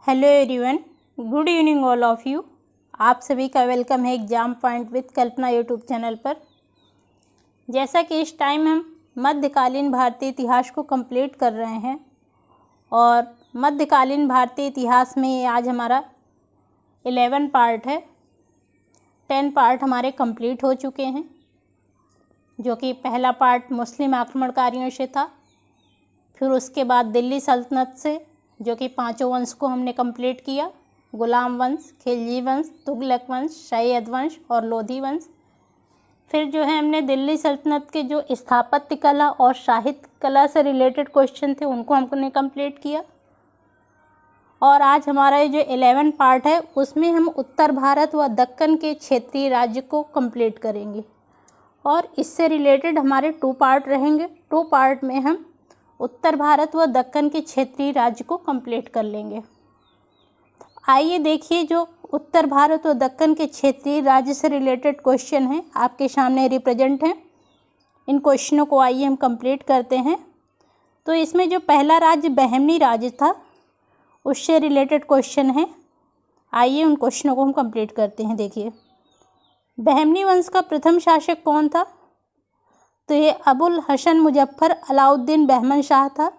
Hello everyone, good evening all of you. आप सभी का वेलकम है exam point with Kalpana YouTube channel पर। जैसा कि इस टाइम हम मध्यकालीन भारतीय इतिहास को कंप्लीट कर रहे हैं और मध्यकालीन भारतीय इतिहास में आज हमारा 11 पार्ट है। 10 पार्ट हमारे कंप्लीट हो चुके हैं, जो कि पहला पार्ट मुस्लिम आक्रमणकारियों से था, फिर उसके बाद दिल्ली सल्तनत से, जो कि 5 वंश को हमने कंप्लीट किया, गुलाम वंश, खिलजी वंश, तुगलक वंश, सैयद वंश और लोधी वंश। फिर जो है हमने दिल्ली सल्तनत के जो स्थापत्य कला और साहित्य कला से रिलेटेड क्वेश्चन थे उनको हमने कंप्लीट किया। और आज हमारा ये जो 11 पार्ट है उसमें हम उत्तर भारत व दक्कन के क्षेत्रीय राज्य को कंप्लीट करेंगे और इससे रिलेटेड हमारे 2 पार्ट रहेंगे। 2 पार्ट में हम उत्तर भारत व दक्कन के क्षेत्रीय राज्य को कंप्लीट कर लेंगे। आइए देखिए, जो उत्तर भारत व दक्कन के क्षेत्रीय राज्य से रिलेटेड क्वेश्चन हैं आपके सामने रिप्रेजेंट हैं। इन क्वेश्चनों को आइए हम कंप्लीट करते हैं। तो इसमें जो पहला राज्य बहमनी राज्य था उससे रिलेटेड क्वेश्चन है। आइए उन क्वेश्चनों को हम कंप्लीट करते हैं। देखिए, बहमनी वंश का प्रथम शासक कौन था? तो ये अबुल हसन मुजफ्फर अलाउद्दीन बहमन शाह था।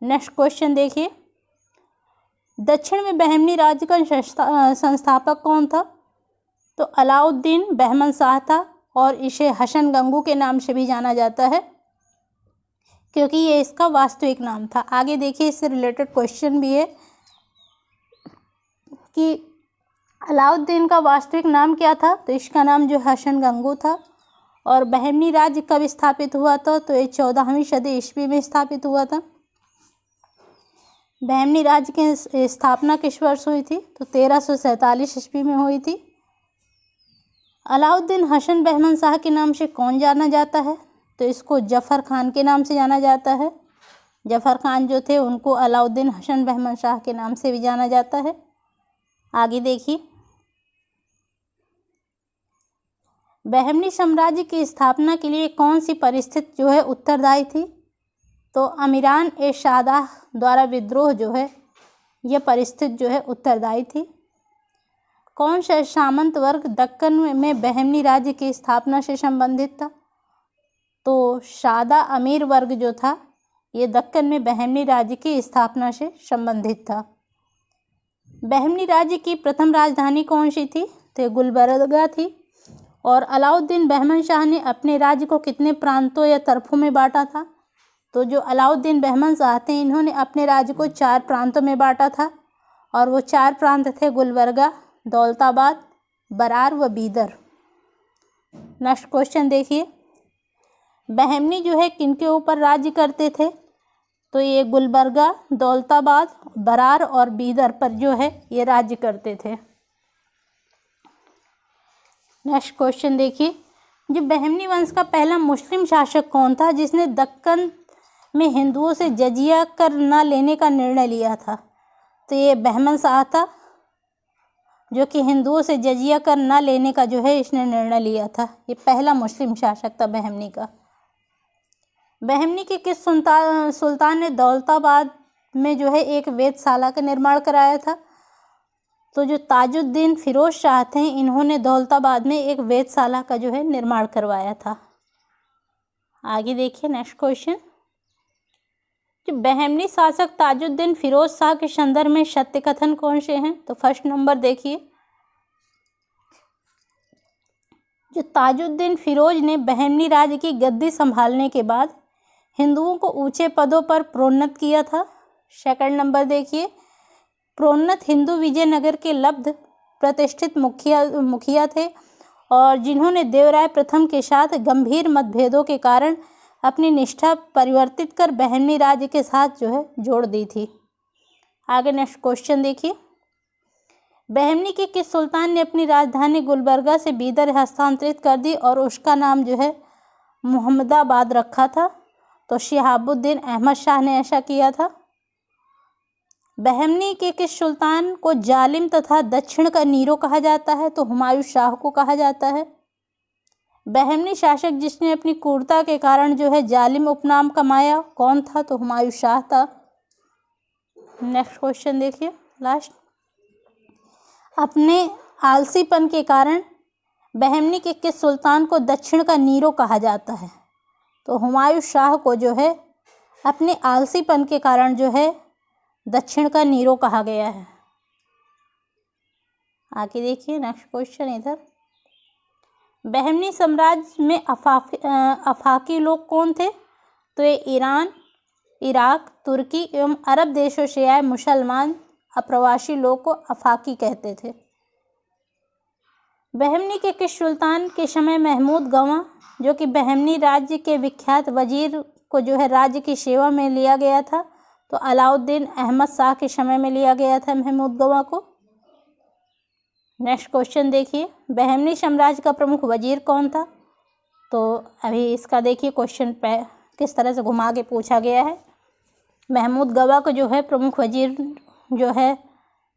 नेक्स्ट क्वेश्चन देखिए, दक्षिण में बहमनी राज्य का संस्थापक कौन था? तो अलाउद्दीन बहमन शाह था और इसे हसन गंगू के नाम से भी जाना जाता है, क्योंकि ये इसका वास्तविक नाम था। आगे देखिए, इससे रिलेटेड क्वेश्चन भी है कि अलाउद्दीन का वास्तविक नाम क्या था? तो इसका नाम जो हसन गंगू था। और बहमनी राज्य कब स्थापित हुआ था? तो ये 14वीं सदी ईस्वी में स्थापित हुआ था। बहमनी राज्य की स्थापना किस वर्ष हुई थी? तो 1347 ईस्वी में हुई थी। अलाउद्दीन हसन बहमन शाह के नाम से कौन जाना जाता है? तो इसको जफ़र खान के नाम से जाना जाता है। जफ़र खान जो थे उनको अलाउद्दीन हसन बहमन शाह के नाम से भी जाना जाता है। आगे देखिए, बहमनी साम्राज्य की स्थापना के लिए कौन सी परिस्थिति जो है उत्तरदायी थी? तो अमीरान ए शादाह द्वारा विद्रोह जो है यह परिस्थिति जो है उत्तरदायी थी। कौन सा सामंत वर्ग दक्कन में बहमनी राज्य की स्थापना से संबंधित था? तो सादा अमीर वर्ग जो था ये दक्कन में बहमनी राज्य की स्थापना से संबंधित था। बहमनी राज्य की प्रथम राजधानी कौन सी थी? तो गुलबर्गा थी। और अलाउद्दीन बहमन शाह ने अपने राज्य को कितने प्रांतों या तरफों में बांटा था? तो जो अलाउद्दीन बहमन शाह थे इन्होंने अपने राज्य को 4 प्रांतों में बांटा था और वो 4 प्रांत थे गुलबर्गा, दौलताबाद, बरार व बीदर। नेक्स्ट क्वेश्चन देखिए, बहमनी जो है किनके ऊपर राज्य करते थे? तो ये गुलबर्गा, दौलताबाद, बरार और बीदर पर जो है ये राज्य करते थे। नेक्स्ट क्वेश्चन देखिए, जो बहमनी वंश का पहला मुस्लिम शासक कौन था जिसने दक्कन में हिंदुओं से जजिया कर न लेने का निर्णय लिया था? तो ये बहमन शाह था, जो कि हिंदुओं से जजिया कर न लेने का जो है इसने निर्णय लिया था। ये पहला मुस्लिम शासक था बहमनी का। बहमनी के किस सुल्तान ने दौलताबाद में जो है एक वेधशाला का निर्माण कराया था? तो जो ताजुद्दीन फिरोज शाह थे इन्होंने दौलताबाद में एक वेधशाला का जो है निर्माण करवाया था। आगे देखिए, नेक्स्ट क्वेश्चन, जो बहमनी शासक ताजुद्दीन फिरोज शाह के संदर्भ में सत्य कथन कौन से हैं? तो फर्स्ट नंबर देखिए, जो ताजुद्दीन फिरोज ने बहमनी राज्य की गद्दी संभालने के बाद हिंदुओं को ऊंचे पदों पर प्रोन्नत किया था। सेकंड नंबर देखिए, प्रोन्नत हिंदू विजयनगर के लब्ध प्रतिष्ठित मुखिया थे और जिन्होंने देवराय प्रथम के साथ गंभीर मतभेदों के कारण अपनी निष्ठा परिवर्तित कर बहमनी राज्य के साथ जो है जोड़ दी थी। आगे नेक्स्ट क्वेश्चन देखिए, बहमनी के किस सुल्तान ने अपनी राजधानी गुलबर्गा से बीदर हस्तांतरित कर दी और उसका नाम जो है मुहम्मदाबाद रखा था? तो शिहाबुद्दीन अहमद शाह ने ऐसा किया था। बहमनी के किस सुल्तान को जालिम तथा दक्षिण का नीरो कहा जाता है? तो हुमायूं शाह को कहा जाता है। बहमनी शासक जिसने अपनी क्रूरता के कारण जो है जालिम उपनाम कमाया कौन था? तो हुमायूं शाह था। नेक्स्ट क्वेश्चन देखिए, लास्ट, अपने आलसीपन के कारण बहमनी के किस सुल्तान को दक्षिण का नीरो कहा जाता है? तो हुमायूं शाह को जो है अपने आलसीपन के कारण जो है दक्षिण का नीरो कहा गया है। आगे देखिए नेक्स्ट क्वेश्चन इधर, बहमनी साम्राज्य में अफाकी लोग कौन थे? तो ये ईरान, इराक, तुर्की एवं अरब देशों से आए मुसलमान अप्रवासी लोग को अफाकी कहते थे। बहमनी के किस सुल्तान के समय महमूद गवाह, जो कि बहमनी राज्य के विख्यात वजीर को जो है राज्य की सेवा में लिया गया था, तो अलाउद्दीन अहमद शाह के समय में लिया गया था महमूद गवाह को। नेक्स्ट क्वेश्चन देखिए, बहमनी साम्राज्य का प्रमुख वजीर कौन था? तो अभी इसका देखिए क्वेश्चन पे किस तरह से घुमा के पूछा गया है। महमूद गवाह को जो है प्रमुख वजीर जो है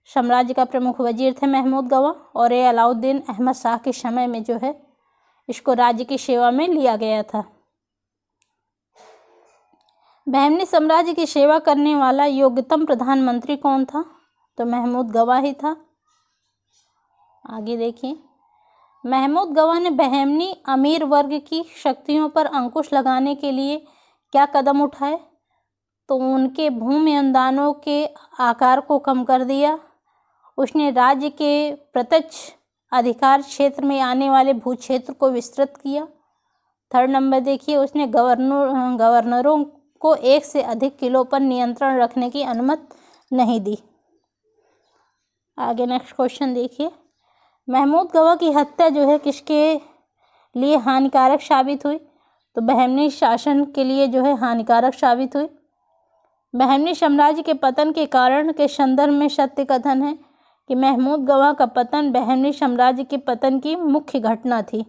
साम्राज्य का प्रमुख वजीर थे महमूद गवाह, और ये अलाउद्दीन अहमद शाह के समय में जो है इसको राज्य की सेवा में लिया गया था। बहमनी साम्राज्य की सेवा करने वाला योग्यतम प्रधानमंत्री कौन था? तो महमूद गवाह ही था। आगे देखिए, महमूद गवाह ने बहमनी अमीर वर्ग की शक्तियों पर अंकुश लगाने के लिए क्या कदम उठाए? तो उनके भूमि अनुदानों के आकार को कम कर दिया। उसने राज्य के प्रत्यक्ष अधिकार क्षेत्र में आने वाले भू क्षेत्र को विस्तृत किया। थर्ड नंबर देखिए, उसने गवर्नरों को एक से अधिक किलों पर नियंत्रण रखने की अनुमति नहीं दी। आगे नेक्स्ट क्वेश्चन देखिए, महमूद गवाह की हत्या जो है किसके लिए हानिकारक साबित हुई? तो बहमनी शासन के लिए जो है हानिकारक साबित हुई। बहमनी साम्राज्य के पतन के कारण के संदर्भ में सत्य कथन है कि महमूद गवाह का पतन बहमनी साम्राज्य के पतन की मुख्य घटना थी।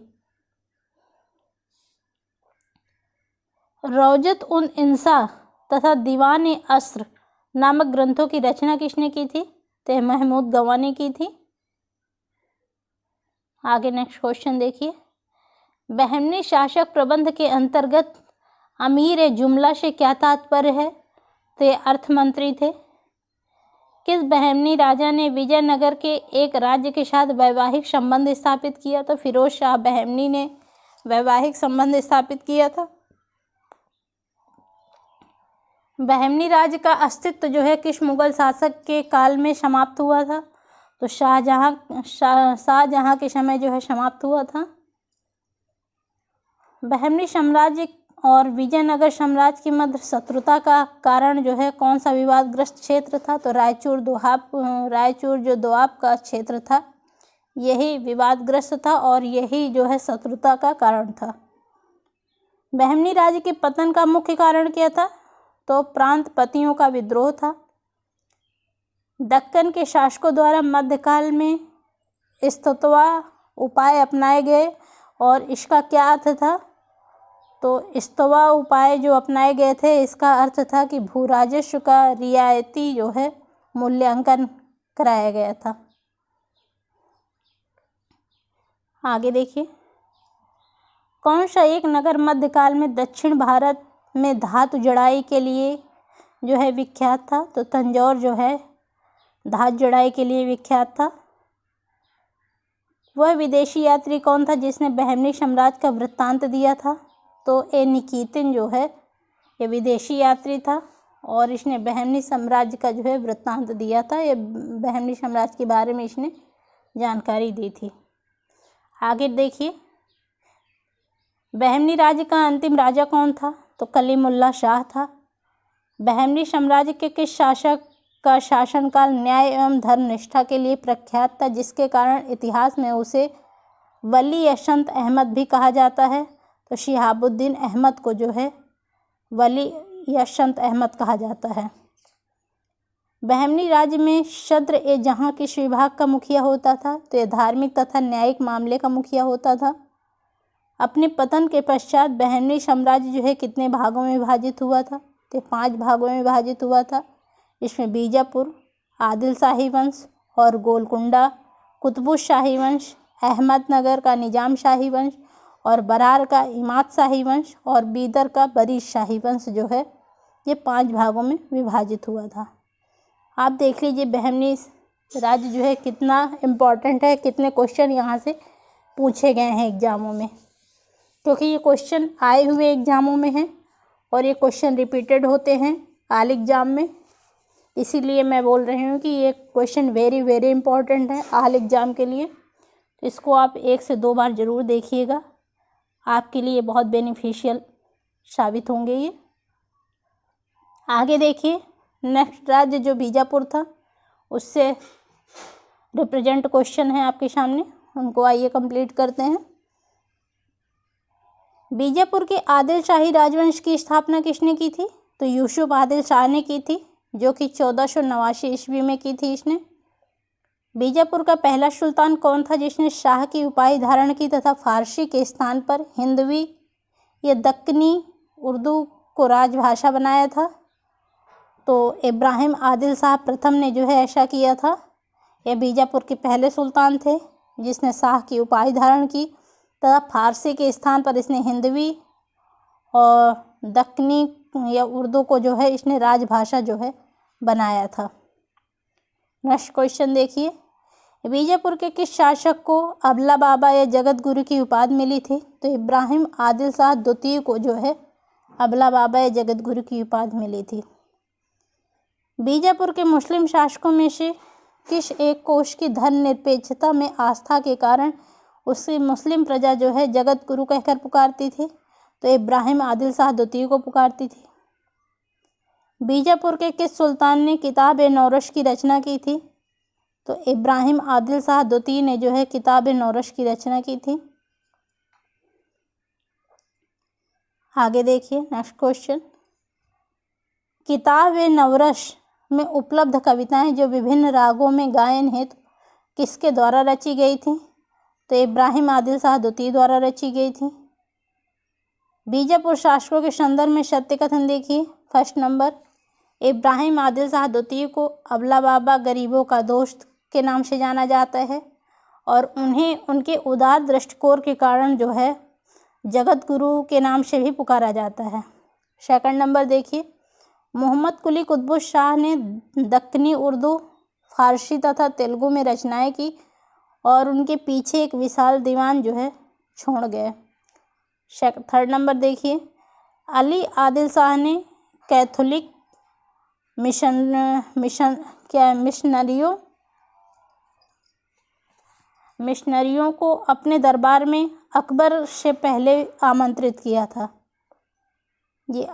रौजत उन इंसा तथा दीवान अस्र नामक ग्रंथों की रचना किसने की थी? तो महमूद गवाह ने की थी। आगे नेक्स्ट क्वेश्चन देखिए, बहमनी शासक प्रबंध के अंतर्गत अमीर जुमला से क्या तात्पर्य है? तो ये अर्थमंत्री थे। किस बहमनी राजा ने विजयनगर के एक राज्य के साथ वैवाहिक संबंध स्थापित किया? तो फिरोज शाह बहमनी ने वैवाहिक संबंध स्थापित किया था। बहमनी राज्य का अस्तित्व जो है किस मुगल शासक के काल में समाप्त हुआ था? तो शाहजहां के समय जो है समाप्त हुआ था। बहमनी साम्राज्य और विजयनगर साम्राज्य के मध्य शत्रुता का कारण जो है कौन सा विवादग्रस्त क्षेत्र था? तो रायचूर जो दोआब का क्षेत्र था, यही विवादग्रस्त था और यही जो है शत्रुता का कारण था। बहमनी राज्य के पतन का मुख्य कारण क्या था? तो प्रांतपतियों का विद्रोह था। दक्कन के शासकों द्वारा मध्यकाल में स्तुत्वा उपाय अपनाए गए और इसका क्या अर्थ था? तो स्तुत्वा उपाय जो अपनाए गए थे इसका अर्थ था कि भू राजस्व का रियायती जो है मूल्यांकन कराया गया था। आगे देखिए, कौन सा एक नगर मध्यकाल में दक्षिण भारत में धातु जड़ाई के लिए जो है विख्यात था? तो तंजौर जो है धातु जड़ाई के लिए विख्यात था। वह विदेशी यात्री कौन था जिसने बहमनी साम्राज्य का वृत्तांत दिया था? तो ए निकितिन जो है ये विदेशी यात्री था और इसने बहमनी साम्राज्य का जो है वृत्तांत दिया था। ये बहमनी साम्राज्य के बारे में इसने जानकारी दी थी। आगे देखिए, बहमनी राज्य का अंतिम राजा कौन था? तो कलीमुल्ला शाह था। बहमनी साम्राज्य के किस शासक का शासनकाल न्याय एवं धर्मनिष्ठा के लिए प्रख्यात था, जिसके कारण इतिहास में उसे वली यशंत अहमद भी कहा जाता है? तो शिहाबुद्दीन अहमद को जो है वली यशंत अहमद कहा जाता है। बहमनी राज्य में शद्र ए जहाँ किस विभाग का मुखिया होता था? तो ये धार्मिक तथा न्यायिक मामले का मुखिया होता था। अपने पतन के पश्चात बहमनी साम्राज्य जो है कितने भागों में विभाजित हुआ था? तो 5 भागों में विभाजित हुआ था। इसमें बीजापुर, आदिल शाही वंश और गोलकुंडा कुतुबुश शाही वंश, अहमदनगर का निजाम शाही वंश और बरार का इमाद शाही वंश और बीदर का बरीश शाही वंश जो है ये 5 भागों में विभाजित हुआ था। आप देख लीजिए बहमनी राज्य जो है कितना इम्पोर्टेंट है, कितने क्वेश्चन यहाँ से पूछे गए हैं एग्ज़ामों में, क्योंकि ये क्वेश्चन आए हुए एग्ज़ामों में हैं और ये क्वेश्चन रिपीटेड होते हैं ऑल एग्ज़ाम में। इसीलिए मैं बोल रही हूँ कि ये क्वेश्चन वेरी वेरी इम्पोर्टेंट है ऑल एग्ज़ाम के लिए। तो इसको आप 1 से 2 बार ज़रूर देखिएगा, आपके लिए बहुत बेनिफिशियल साबित होंगे ये। आगे देखिए, नेक्स्ट राज्य जो बीजापुर था उससे रिप्रेजेंट क्वेश्चन है आपके सामने, उनको आइए कंप्लीट करते हैं। बीजापुर के आदिल शाही राजवंश की स्थापना किसने की थी? तो यूसुफ आदिल शाह ने की थी, जो कि 1489 ईस्वी में की थी इसने। बीजापुर का पहला सुल्तान कौन था जिसने शाह की उपाधि धारण की तथा फारसी के स्थान पर हिंदवी या दक्कनी उर्दू को राजभाषा बनाया था? तो इब्राहिम आदिल शाह प्रथम ने जो है ऐसा किया था। यह बीजापुर के पहले सुल्तान थे जिसने शाह की उपाधि धारण की तथा फारसी के स्थान पर इसने हिंदवी और दक्कनी या उर्दू को जो है इसने राजभाषा जो है बनाया था। नेक्स्ट क्वेश्चन देखिए, बीजापुर के किस शासक को अबला बाबा या जगत गुरु की उपाधि मिली थी? तो इब्राहिम आदिल शाह द्वितीय को जो है अबला बाबा या जगत गुरु की उपाधि मिली थी। बीजापुर के मुस्लिम शासकों में से किस एक को उसकी धर्मनिरपेक्षता में आस्था के कारण उसकी मुस्लिम प्रजा जो है जगत गुरु कहकर पुकारती थी? तो इब्राहिम आदिल शाह द्वितीय को पुकारती थी। बीजापुर के किस सुल्तान ने किताब-ए-नौरश की रचना की थी? तो इब्राहिम आदिल शाह द्वितीय ने जो है किताब-ए-नौरश की रचना की थी। आगे देखिए, नेक्स्ट क्वेश्चन, किताब-ए-नौरश में उपलब्ध कविताएं जो विभिन्न रागों में गायन हेतु किसके द्वारा रची गई थी? तो इब्राहिम आदिल शाह द्वितीय द्वारा रची गई थी। बीजापुर शासकों के संदर्भ में सत्य कथन देखिए। फर्स्ट नंबर, इब्राहिम आदिल शाह द्वितीय को अबला बाबा गरीबों का दोस्त के नाम से जाना जाता है और उन्हें उनके उदार दृष्टिकोण के कारण जो है जगत गुरु के नाम से भी पुकारा जाता है। सेकंड नंबर देखिए, मोहम्मद कुली कुतुब शाह ने दक्कनी उर्दू, फारसी तथा तेलुगु में रचनाएं की और उनके पीछे एक विशाल दीवान जो है छोड़ गए। थर्ड नंबर देखिए, अली आदिल शाह ने कैथोलिक मिशनरियों को अपने दरबार में अकबर से पहले आमंत्रित किया था। ये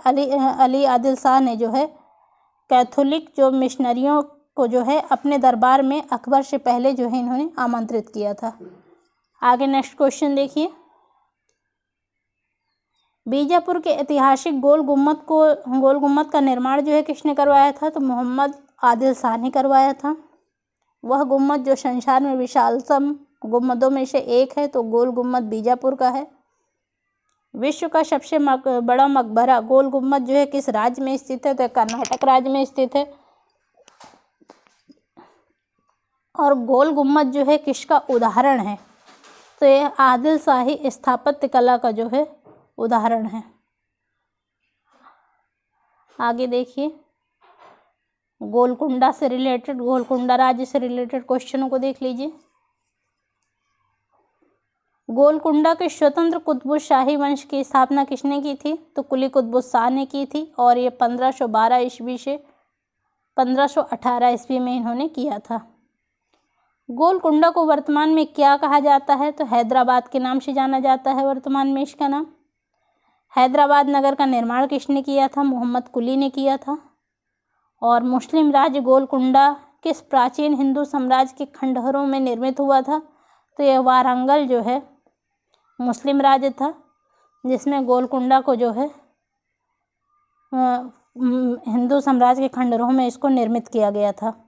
अली आदिल शाह ने जो है कैथोलिक जो मिशनरियों को जो है अपने दरबार में अकबर से पहले जो है इन्होंने आमंत्रित किया था। आगे नेक्स्ट क्वेश्चन देखिए, बीजापुर के ऐतिहासिक गोल गुम्मद का निर्माण जो है किसने करवाया था? तो मोहम्मद आदिल शाह ने करवाया था। वह गुम्मद जो संसार में विशालतम गुम्मदों में से एक है, तो गोल गुम्मद बीजापुर का है। विश्व का सबसे बड़ा मकबरा गोल गुम्मद जो है किस राज्य में स्थित है? तो कर्नाटक राज्य में स्थित है। और गोल गुम्मद जो है किसका उदाहरण है? तो यह आदिल शाही स्थापत्य कला का जो है उदाहरण है। आगे देखिए, गोलकुंडा से रिलेटेड, गोलकुंडा राज्य से रिलेटेड क्वेश्चनों को देख लीजिए। गोलकुंडा के स्वतंत्र कुतुब शाही वंश की स्थापना किसने की थी? तो कुली कुतुब शाह ने की थी और ये 1512 ईस्वी से 1518 ईस्वी में इन्होंने किया था। गोलकुंडा को वर्तमान में क्या कहा जाता है? तो हैदराबाद के नाम से जाना जाता है वर्तमान में इसका नाम। हैदराबाद नगर का निर्माण किसने किया था? मोहम्मद कुली ने किया था। और मुस्लिम राज्य गोलकुंडा किस प्राचीन हिंदू साम्राज्य के खंडहरों में निर्मित हुआ था? तो यह वारंगल जो है मुस्लिम राज्य था, जिसमें गोलकुंडा को जो है हिंदू साम्राज्य के खंडहरों में इसको निर्मित किया गया था।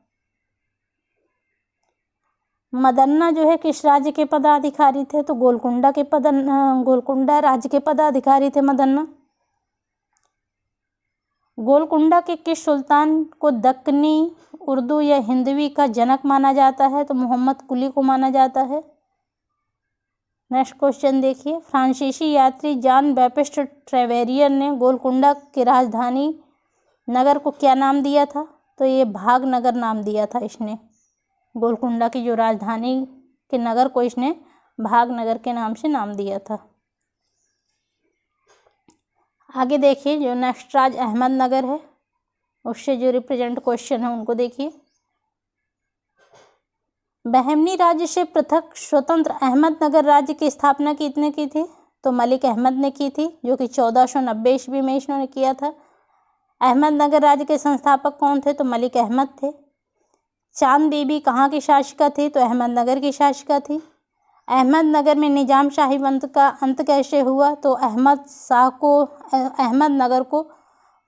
मदन्ना जो है किस राज्य के पदाधिकारी थे? तो गोलकुंडा राज्य के पदाधिकारी थे मदन्ना। गोलकुंडा के किस सुल्तान को दक्कनी उर्दू या हिंदवी का जनक माना जाता है? तो मोहम्मद कुली को माना जाता है। नेक्स्ट क्वेश्चन देखिए, फ्रांसीसी यात्री जॉन बैप्टिस्ट ट्रेवेरियर ने गोलकुंडा की राजधानी नगर को क्या नाम दिया था? तो ये भागनगर नाम दिया था इसने। गोलकुंडा की जो राजधानी के नगर को इसने भागनगर के नाम से नाम दिया था। आगे देखिए जो नेक्स्ट राज्य अहमदनगर है, उससे जो रिप्रेजेंट क्वेश्चन है उनको देखिए। बहमनी राज्य से पृथक स्वतंत्र अहमदनगर राज्य की स्थापना कितने की थी? तो मलिक अहमद ने की थी, जो कि 1490 ईस्वी में इन्होंने किया था। अहमदनगर राज्य के संस्थापक कौन थे? तो मलिक अहमद थे। चांद बीबी कहाँ की शासिका थी? तो अहमदनगर की शासिका थी। अहमदनगर में निजाम शाही वंश का अंत कैसे हुआ? तो अहमदनगर को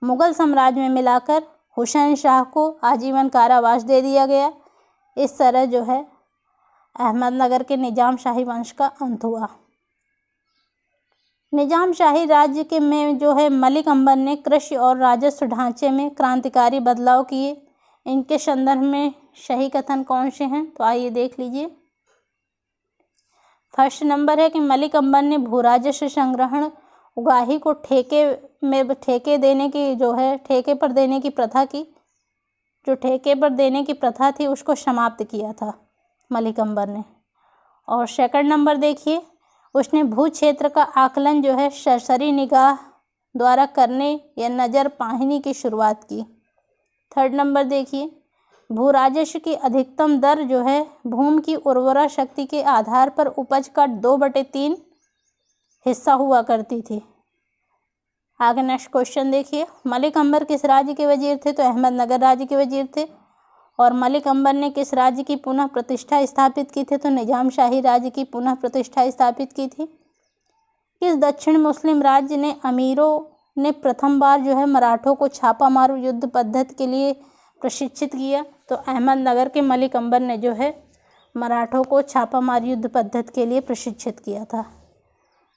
मुगल साम्राज्य में मिलाकर हुसैन शाह को आजीवन कारावास दे दिया गया। इस तरह जो है अहमदनगर के निजाम शाही वंश का अंत हुआ। निजाम शाही राज्य के में जो है मलिक अंबर ने कृषि और राजस्व ढांचे में क्रांतिकारी बदलाव किए। इनके संदर्भ में सही कथन कौन से हैं? तो आइए देख लीजिए। फर्स्ट नंबर है कि मलिक अंबर ने भू राजस्व संग्रहण उगाही को ठेके देने की जो है ठेके पर देने की प्रथा की, जो ठेके पर देने की प्रथा थी उसको समाप्त किया था मलिक अंबर ने। और सेकंड नंबर देखिए, उसने भू क्षेत्र का आकलन जो है सरसरी निगाह द्वारा करने या नज़र पाहनी की शुरुआत की। थर्ड नंबर देखिए, भू राजस्व की अधिकतम दर जो है भूमि की उर्वरा शक्ति के आधार पर उपज का 2/3 हिस्सा हुआ करती थी। आगे नेक्स्ट क्वेश्चन देखिए, मलिक अंबर किस राज्य के वजीर थे? तो अहमदनगर राज्य के वजीर थे। और मलिक अंबर ने किस राज्य की पुनः प्रतिष्ठा स्थापित की थी? तो निजाम शाही राज्य की पुनः प्रतिष्ठा स्थापित की थी। किस दक्षिण मुस्लिम राज्य ने अमीरों ने प्रथम बार जो है मराठों को छापा मारू युद्ध पद्धति के लिए प्रशिक्षित किया? तो अहमदनगर के मलिक अंबर ने जो है मराठों को छापामार युद्ध पद्धति के लिए प्रशिक्षित किया था।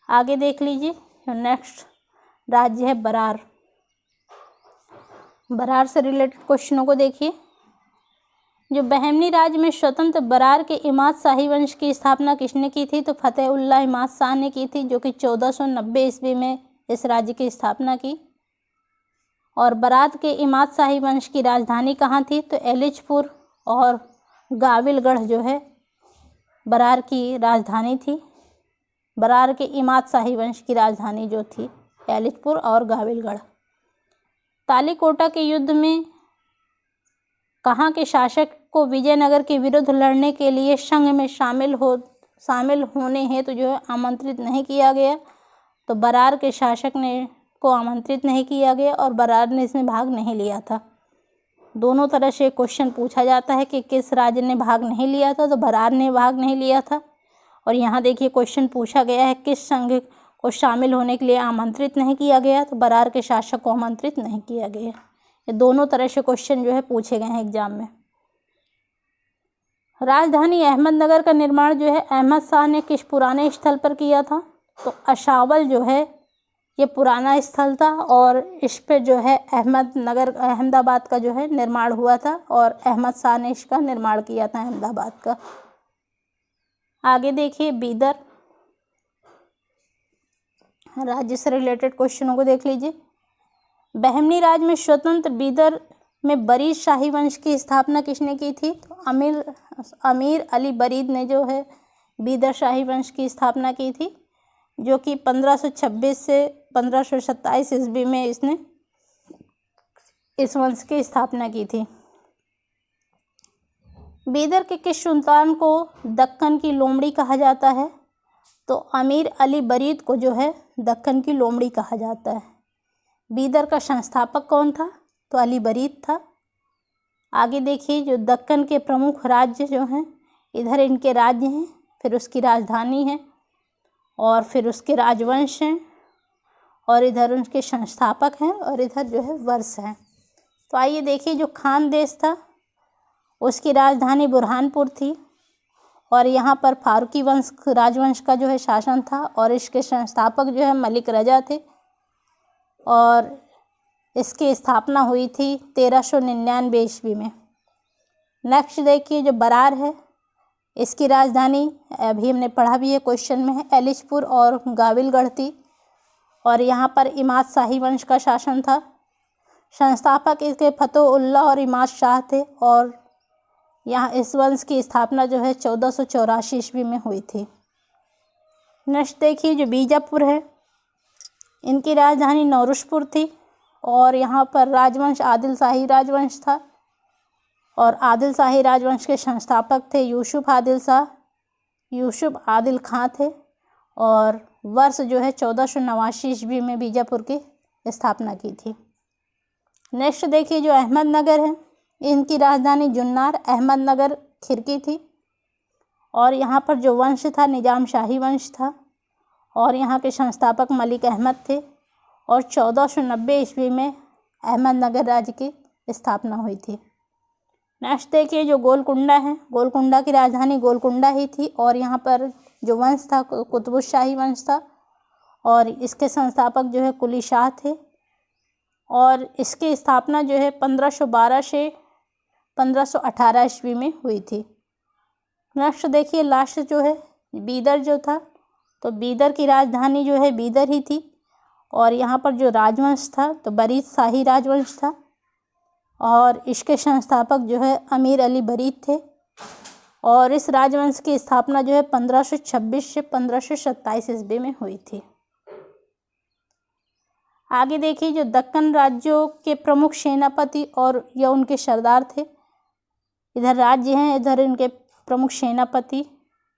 आगे देख लीजिए, नेक्स्ट राज्य है बरार। बरार से रिलेटेड क्वेश्चनों को देखिए। जो बहमनी राज्य में स्वतंत्र बरार के इमाद शाही वंश की स्थापना किसने की थी? तो फतेहुल्लाह इमाद शाह ने की थी, जो कि 1490 ईस्वी में इस राज्य की स्थापना की। और बरार के इमाद शाही वंश की राजधानी कहाँ थी? तो एलिचपुर और गाविलगढ़ जो है बरार की राजधानी थी। बरार के इमाद शाही वंश की राजधानी जो थी एलिचपुर और गाविलगढ़। तालीकोटा के युद्ध में कहाँ के शासक को विजयनगर के विरुद्ध लड़ने के लिए संघ में शामिल होने हेतु जो है आमंत्रित नहीं किया गया? तो बरार के शासक ने को आमंत्रित नहीं किया गया और बरार ने इसमें भाग नहीं लिया था। दोनों तरह से क्वेश्चन पूछा जाता है कि किस राज्य ने भाग नहीं लिया था, तो बरार ने भाग नहीं लिया था। और यहाँ देखिए क्वेश्चन पूछा गया है किस संघ को शामिल होने के लिए आमंत्रित नहीं किया गया? तो बरार के शासक को आमंत्रित नहीं किया गया। ये दोनों तरह से क्वेश्चन जो है पूछे गए हैं एग्जाम में। राजधानी अहमदनगर का निर्माण जो है अहमद शाह ने किस पुराने स्थल पर किया था? तो अशावल जो है ये पुराना स्थल था और इस पे जो है अहमदाबाद का जो है निर्माण हुआ था और अहमद शाह ने इसका निर्माण किया था अहमदाबाद का। आगे देखिए बीदर राज्य से रिलेटेड क्वेश्चनों को देख लीजिए। बहमनी राज्य में स्वतंत्र बीदर में बरीद शाही वंश की स्थापना किसने की थी? तो अमीर अली बरीद ने जो है बीदर शाही वंश की स्थापना की थी, जो कि 1526 से 1527 ईस्वी में इसने इस वंश की स्थापना की थी। बीदर के किस सुल्तान को दक्कन की लोमड़ी कहा जाता है? तो अमीर अली बरीद को जो है दक्कन की लोमड़ी कहा जाता है। बीदर का संस्थापक कौन था? तो अली बरीद था। आगे देखिए जो दक्कन के प्रमुख राज्य जो हैं, इधर इनके राज्य हैं, फिर उसकी राजधानी है और फिर उसके राजवंश हैं और इधर उनके संस्थापक हैं और इधर जो है वर्ष हैं। तो आइए देखिए जो खान देश था उसकी राजधानी बुरहानपुर थी और यहाँ पर फारूकी राजवंश का जो है शासन था और इसके संस्थापक जो है मलिक रजा थे और इसकी स्थापना हुई थी 1399 ईस्वी में। नेक्स्ट देखिए जो बरार है इसकी राजधानी अभी हमने पढ़ा भी है, क्वेश्चन में है, एलिचपुर और गाविलगढ़ थी और यहाँ पर इमाद शाही वंश का शासन था। संस्थापक इसके फतेहुल्लाह और इमाद शाह थे और यहाँ इस वंश की स्थापना जो है 1484 ईस्वी में हुई थी। नेक्स्ट देखिए जो बीजापुर है, इनकी राजधानी नौरुशपुर थी और यहाँ पर राजवंश आदिल शाही राजवंश था और आदिल शाही राजवंश के संस्थापक थे यूसुफ आदिल खां थे और वर्ष जो है 1489 ईस्वी में बीजापुर की स्थापना की थी। नेक्स्ट देखिए जो अहमदनगर है, इनकी राजधानी जुन्नार अहमदनगर खिरकी थी और यहाँ पर जो वंश था निजाम शाही वंश था और यहाँ के संस्थापक मलिक अहमद थे और 1490 ईस्वी में अहमदनगर राज्य की स्थापना हुई थी। नेक्स्ट देखिए जो गोलकुंडा है, गोलकुंडा की राजधानी गोलकुंडा ही थी और यहाँ पर जो वंश था कुतुब शाही वंश था और इसके संस्थापक जो है कुली शाह थे और इसकी स्थापना जो है 1512 से 1518 ईस्वी में हुई थी। नेक्स्ट देखिए लास्ट जो है बीदर जो था, तो बीदर की राजधानी जो है बीदर ही थी और यहाँ पर जो राजवंश था तो बरीद शाही राजवंश था और इसके संस्थापक जो है अमीर अली बरीद थे और इस राजवंश की स्थापना जो है 1526 से 1527 ईस्वी में हुई थी। आगे देखिए जो दक्कन राज्यों के प्रमुख सेनापति और या उनके सरदार थे, इधर राज्य हैं इधर इनके प्रमुख सेनापति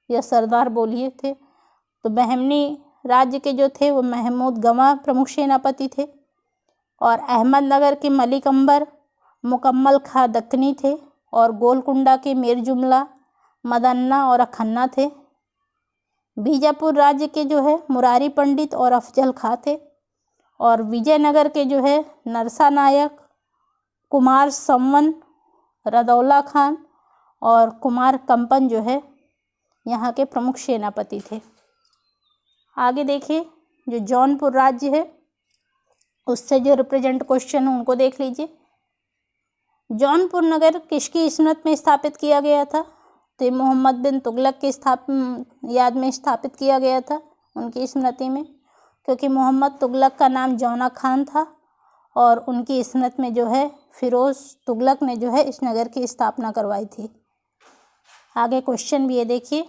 या सरदार बोलिए थे। तो बहमनी राज्य के जो थे वो महमूद गवा प्रमुख सेनापति थे और अहमदनगर के मलिक अंबर मुकम्मल खां दक्कनी थे और गोलकुंडा के मीर जुमला मदन्ना और अखन्ना थे। बीजापुर राज्य के जो है मुरारी पंडित और अफजल खां थे और विजयनगर के जो है नरसा नायक, कुमार सम्वन, रदौला खान और कुमार कंपन जो है यहाँ के प्रमुख सेनापति थे। आगे देखिए जो जौनपुर राज्य है उससे जो रिप्रेजेंट क्वेश्चन है उनको देख लीजिए। जौनपुर नगर किसकी स्मृति में स्थापित किया गया था? तो ये मोहम्मद बिन तुगलक की याद में स्थापित किया गया था उनकी स्मृति में, क्योंकि मोहम्मद तुगलक का नाम जौना खान था और उनकी स्मृति में जो है फिरोज़ तुगलक ने जो है इस नगर की स्थापना करवाई थी। आगे क्वेश्चन भी ये देखिए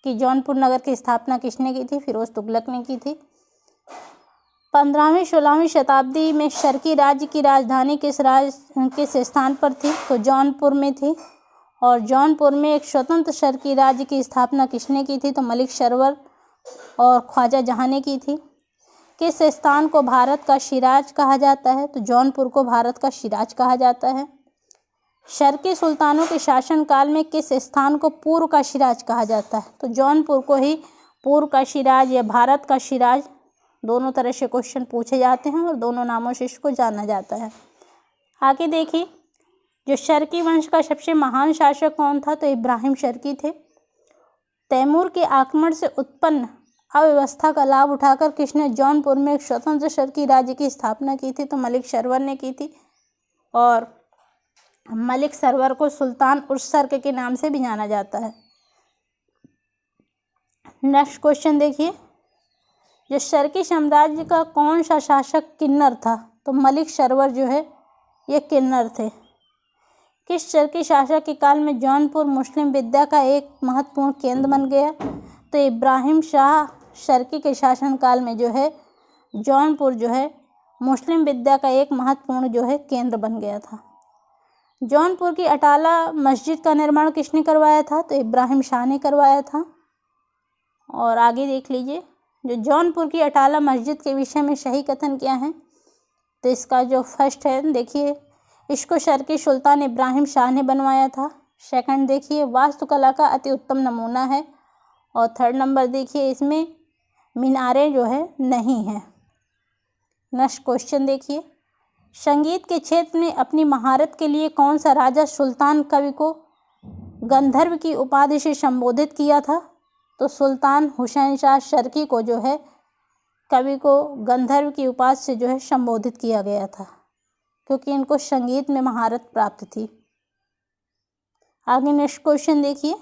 कि जौनपुर नगर की स्थापना किसने की थी? फिरोज़ तुगलक ने की थी। 15वीं-16वीं शताब्दी में शर्की राज्य की राजधानी किस स्थान पर थी? तो जौनपुर में थी और जौनपुर में एक स्वतंत्र शर्की राज्य की स्थापना किसने की थी? तो मलिक सरवर और ख्वाजा जहाँ ने की थी। किस स्थान को भारत का शिराज कहा जाता है? तो जौनपुर को भारत का शिराज कहा जाता है। शर्की सुल्तानों के शासनकाल में किस स्थान को पूर्व का शिराज कहा जाता है? तो जौनपुर को ही पूर्व का शिराज या भारत का शिराज, दोनों तरह से क्वेश्चन पूछे जाते हैं और दोनों नामों से इसको जाना जाता है। आगे देखिए जो शर्की वंश का सबसे महान शासक कौन था? तो इब्राहिम शर्की थे। तैमूर के आक्रमण से उत्पन्न अव्यवस्था का लाभ उठाकर किसने जौनपुर में एक स्वतंत्र शर्की राज्य की स्थापना की थी? तो मलिक सरवर ने की थी और मलिक सरवर को सुल्तान उस सर्क के नाम से भी जाना जाता है। नेक्स्ट क्वेश्चन देखिए जो शर्की साम्राज्य का कौन सा शासक किन्नर था? तो मलिक सरवर जो है ये किन्नर थे। किस शर्की शासक के काल में जौनपुर मुस्लिम विद्या का एक महत्वपूर्ण केंद्र बन गया? तो इब्राहिम शाह शर्की के शासनकाल में जो है जौनपुर जो है मुस्लिम विद्या का एक महत्वपूर्ण जो है केंद्र बन गया था। जौनपुर की अटाला मस्जिद का निर्माण किसने करवाया था? तो इब्राहिम शाह ने करवाया था। और आगे देख लीजिए जो जौनपुर की अटाला मस्जिद के विषय में सही कथन क्या है? तो इसका जो फर्स्ट है देखिए, इसको शर्की सुल्तान इब्राहिम शाह ने बनवाया था। सेकंड देखिए वास्तुकला का अति उत्तम नमूना है और थर्ड नंबर देखिए इसमें मीनारें जो है नहीं है। नेक्स्ट क्वेश्चन देखिए संगीत के क्षेत्र में अपनी महारत के लिए कौन सा राजा सुल्तान कवि को गंधर्व की उपाधि से संबोधित किया था? तो सुल्तान हुसैन शाह शर्की को जो है कवि को गंधर्व की उपाधि से जो है संबोधित किया गया था, क्योंकि इनको संगीत में महारत प्राप्त थी। आगे नेक्स्ट क्वेश्चन देखिए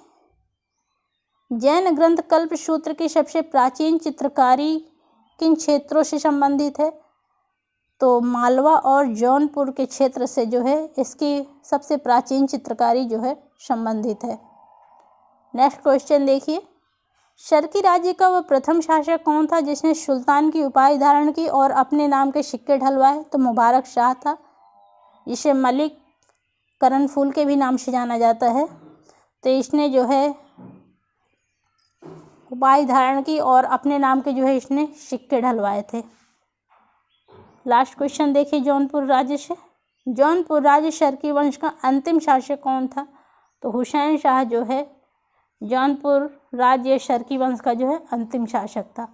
जैन ग्रंथ कल्पसूत्र की सबसे प्राचीन चित्रकारी किन क्षेत्रों से संबंधित है? तो मालवा और जौनपुर के क्षेत्र से जो है इसकी सबसे प्राचीन चित्रकारी जो है संबंधित है। नेक्स्ट क्वेश्चन देखिए, शर्की राज्य का वह प्रथम शासक कौन था जिसने सुल्तान की उपाधि धारण की और अपने नाम के सिक्के ढलवाए? तो मुबारक शाह था, जिसे मलिक करनफूल के भी नाम से जाना जाता है। तो इसने जो है उपाधि धारण की और अपने नाम के जो है इसने सिक्के ढलवाए थे। लास्ट क्वेश्चन देखिए जौनपुर राज्य से, जौनपुर राज्य शर्की वंश का अंतिम शासक कौन था? तो हुसैन शाह जो है जौनपुर राज्य शर्की वंश का जो है अंतिम शासक था।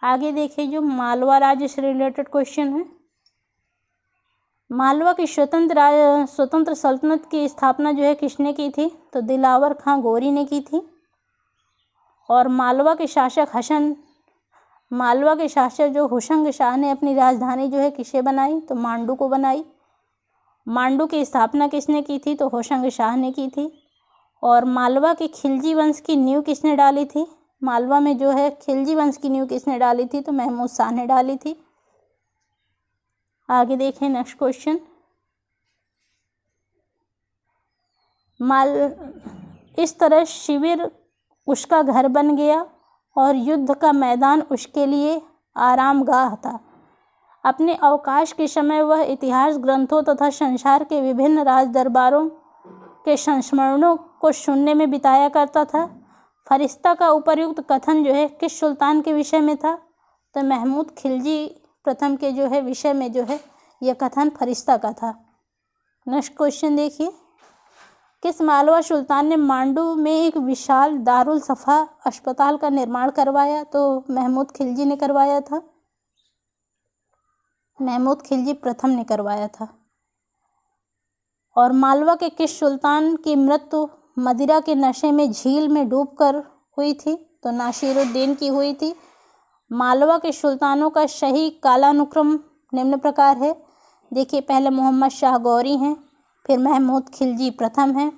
आगे देखिए जो मालवा राज्य से रिलेटेड क्वेश्चन है, मालवा की स्वतंत्र सल्तनत की स्थापना जो है किसने की थी? तो दिलावर खां गोरी ने की थी। और मालवा के शासक जो हुशंग शाह ने अपनी राजधानी जो है किसे बनाई? तो मांडू को बनाई। मांडू की स्थापना किसने की थी? तो होशंग शाह ने की थी। और मालवा के खिलजी वंश की नींव किसने डाली थी? मालवा में जो है खिलजी वंश की नींव किसने डाली थी? तो महमूद शाह ने डाली थी। आगे देखें नेक्स्ट क्वेश्चन, इस तरह शिविर उसका घर बन गया और युद्ध का मैदान उसके लिए आरामगाह था। अपने अवकाश के समय वह इतिहास ग्रंथों तथा संसार के विभिन्न राज दरबारों के संस्मरणों को सुनने में बिताया करता था। फरिश्ता का उपर्युक्त कथन जो है किस सुल्तान के विषय में था? तो महमूद खिलजी प्रथम के जो है विषय में जो है यह कथन फरिश्ता का था। नेक्स्ट क्वेश्चन देखिए, किस मालवा सुल्तान ने मांडू में एक विशाल दारुल सफ़ा अस्पताल का निर्माण करवाया? तो महमूद खिलजी ने करवाया था, महमूद खिलजी प्रथम ने करवाया था। और मालवा के किस सुल्तान की मृत्यु मदिरा के नशे में झील में डूबकर हुई थी? तो नासिरुद्दीन की हुई थी। मालवा के सुल्तानों का सही कालानुक्रम निम्न प्रकार है। देखिए, पहले मोहम्मद शाह गौरी हैं, फिर महमूद खिलजी प्रथम हैं,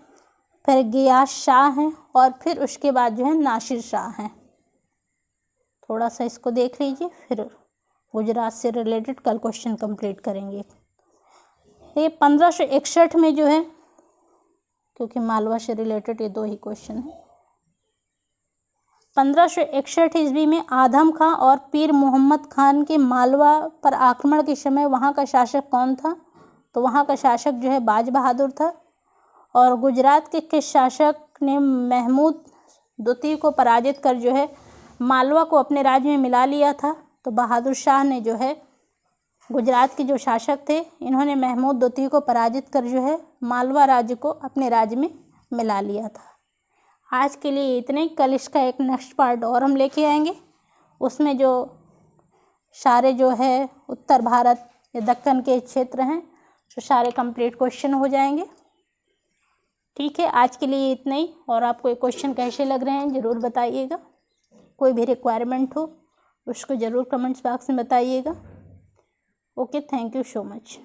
फिर गियास शाह हैं और फिर उसके बाद जो है नासिर शाह हैं। थोड़ा सा इसको देख लीजिए, फिर गुजरात से रिलेटेड कल क्वेश्चन कंप्लीट करेंगे। ये 1561 में जो है, क्योंकि मालवा से रिलेटेड ये दो ही क्वेश्चन हैं, 1561 ईस्वी में आदम खां और पीर मोहम्मद खान के मालवा पर आक्रमण के समय वहाँ का शासक कौन था? तो वहाँ का शासक जो है बाज बहादुर था। और गुजरात के किस शासक ने महमूद द्वितीय को पराजित कर जो है मालवा को अपने राज्य में मिला लिया था? तो बहादुर शाह ने जो है गुजरात के जो शासक थे, इन्होंने महमूद द्वितीय को पराजित कर जो है मालवा राज्य को अपने राज्य में मिला लिया था। आज के लिए इतने ही। कल इसका एक नेक्स्ट पार्ट और हम लेके आएंगे, उसमें जो सारे जो है उत्तर भारत या दक्कन के क्षेत्र हैं तो सारे कंप्लीट क्वेश्चन हो जाएंगे। ठीक है, आज के लिए इतना ही। और आपको ये क्वेश्चन कैसे लग रहे हैं ज़रूर बताइएगा। कोई भी रिक्वायरमेंट हो उसको ज़रूर कमेंट्स बॉक्स में बताइएगा। Okay, thank you so much.